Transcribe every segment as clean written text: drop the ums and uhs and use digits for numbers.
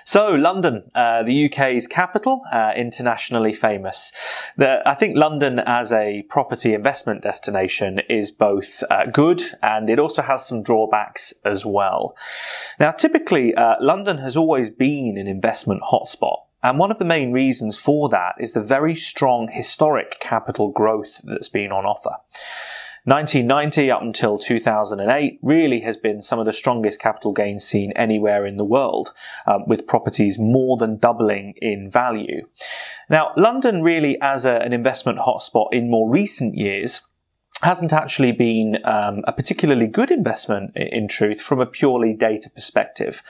So London, the UK's capital, internationally famous. I think London as a property investment destination is both good, and it also has some drawbacks as well. Now, typically, London has always been an investment hotspot. And one of the main reasons for that is the very strong historic capital growth that's been on offer. 1990 up until 2008 really has been some of the strongest capital gains seen anywhere in the world, with properties more than doubling in value. Now, London really as an investment hotspot in more recent years hasn't actually been a particularly good investment in truth from a purely data perspective.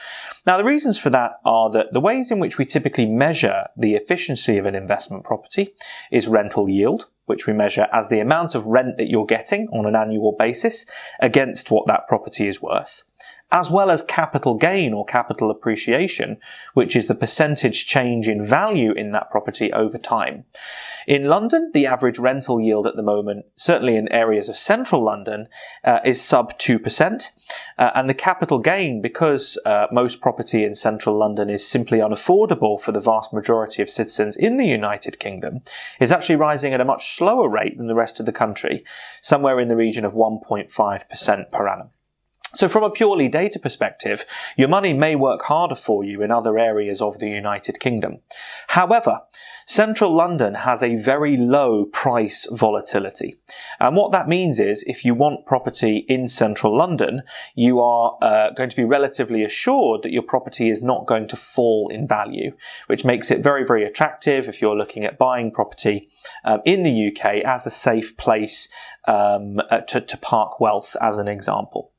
Now, the reasons for that are that the ways in which we typically measure the efficiency of an investment property is rental yield, which we measure as the amount of rent that you're getting on an annual basis against what that property is worth, as well as capital gain or capital appreciation, which is the percentage change in value in that property over time. In London, the average rental yield at the moment, certainly in areas of central London, is sub 2%. And the capital gain, because most property in central London is simply unaffordable for the vast majority of citizens in the United Kingdom, is actually rising at a much slower rate than the rest of the country, somewhere in the region of 1.5% per annum. So from a purely data perspective, your money may work harder for you in other areas of the United Kingdom. However, central London has a very low price volatility. And what that means is if you want property in central London, you are going to be relatively assured that your property is not going to fall in value, which makes it very, very attractive if you're looking at buying property in the UK as a safe place to park wealth, as an example.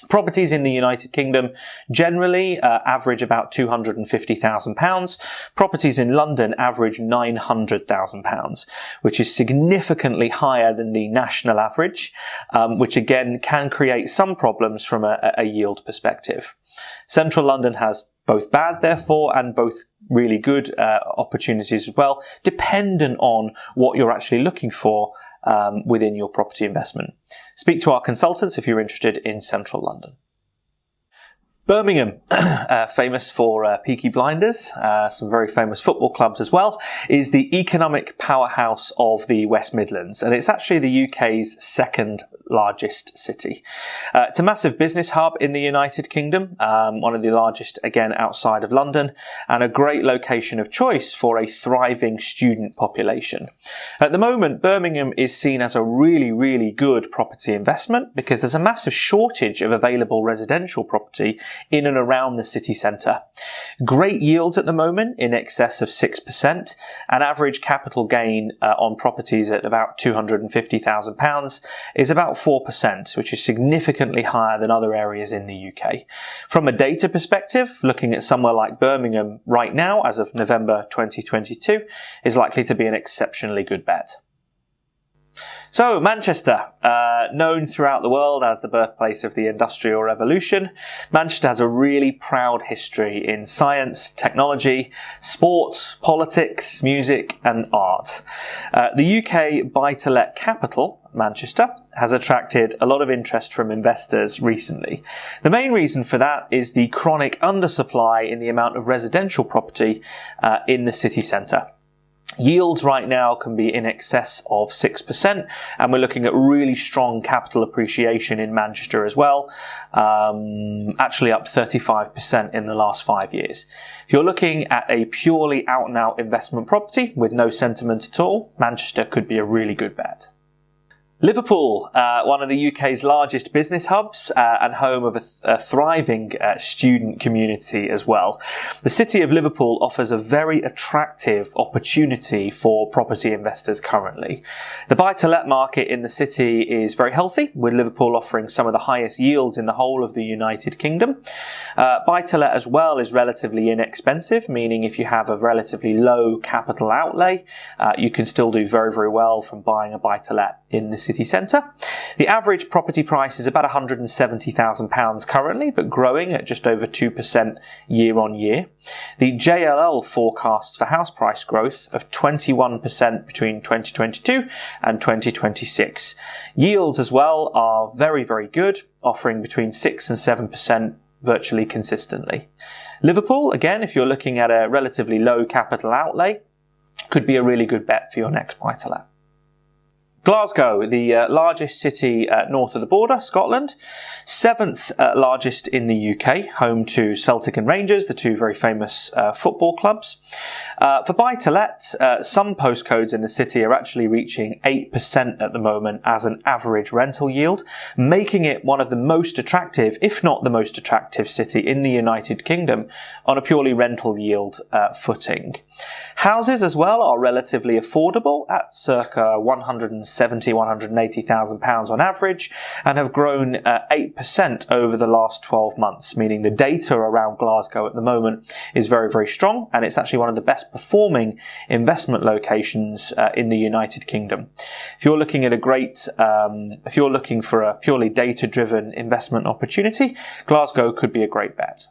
Properties in the United Kingdom generally average about £250,000. Properties in London average £900,000, which is significantly higher than the national average, which again can create some problems from a yield perspective. Central London has both bad, therefore, and both really good opportunities as well, dependent on what you're actually looking for within your property investment. Speak to our consultants if you're interested in central London. Birmingham, famous for Peaky Blinders, some very famous football clubs as well, is the economic powerhouse of the West Midlands, and it's actually the UK's second largest city. It's a massive business hub in the United Kingdom, one of the largest again outside of London, and a great location of choice for a thriving student population. At the moment, Birmingham is seen as a really, really good property investment because there's a massive shortage of available residential property in and around the city centre. Great yields at the moment in excess of 6%, and average capital gain on properties at about £250,000 is about 4%, which is significantly higher than other areas in the UK. From a data perspective, looking at somewhere like Birmingham right now, as of November 2022, is likely to be an exceptionally good bet. So, Manchester, known throughout the world as the birthplace of the Industrial Revolution, Manchester has a really proud history in science, technology, sport, politics, music and art. The UK buy-to-let capital, Manchester, has attracted a lot of interest from investors recently. The main reason for that is the chronic undersupply in the amount of residential property in the city centre. Yields right now can be in excess of 6%, and we're looking at really strong capital appreciation in Manchester as well, actually up 35% in the last 5 years. If you're looking at a purely out-and-out investment property with no sentiment at all, Manchester could be a really good bet. Liverpool, one of the UK's largest business hubs and home of a thriving student community as well. The city of Liverpool offers a very attractive opportunity for property investors currently. The buy-to-let market in the city is very healthy, with Liverpool offering some of the highest yields in the whole of the United Kingdom. Buy-to-let as well is relatively inexpensive, meaning if you have a relatively low capital outlay, you can still do very, very well from buying a buy-to-let in the city centre. The average property price is about £170,000 currently, but growing at just over 2% year on year. The JLL forecasts for house price growth of 21% between 2022 and 2026. Yields as well are very, very good, offering between 6 and 7% virtually consistently. Liverpool, again, if you're looking at a relatively low capital outlay, could be a really good bet for your next buy-to-let. Glasgow, the largest city north of the border, Scotland, 7th largest in the UK, home to Celtic and Rangers, the two very famous football clubs. For buy-to-let, some postcodes in the city are actually reaching 8% at the moment as an average rental yield, making it one of the most attractive, if not the most attractive city in the United Kingdom on a purely rental yield footing. Houses as well are relatively affordable at circa £170,000–180,000 on average, and have grown 8% over the last 12 months, meaning the data around Glasgow at the moment is very, very strong, and it's actually one of the best performing investment locations in the United Kingdom. If you're looking at if you're looking for a purely data-driven investment opportunity, Glasgow could be a great bet.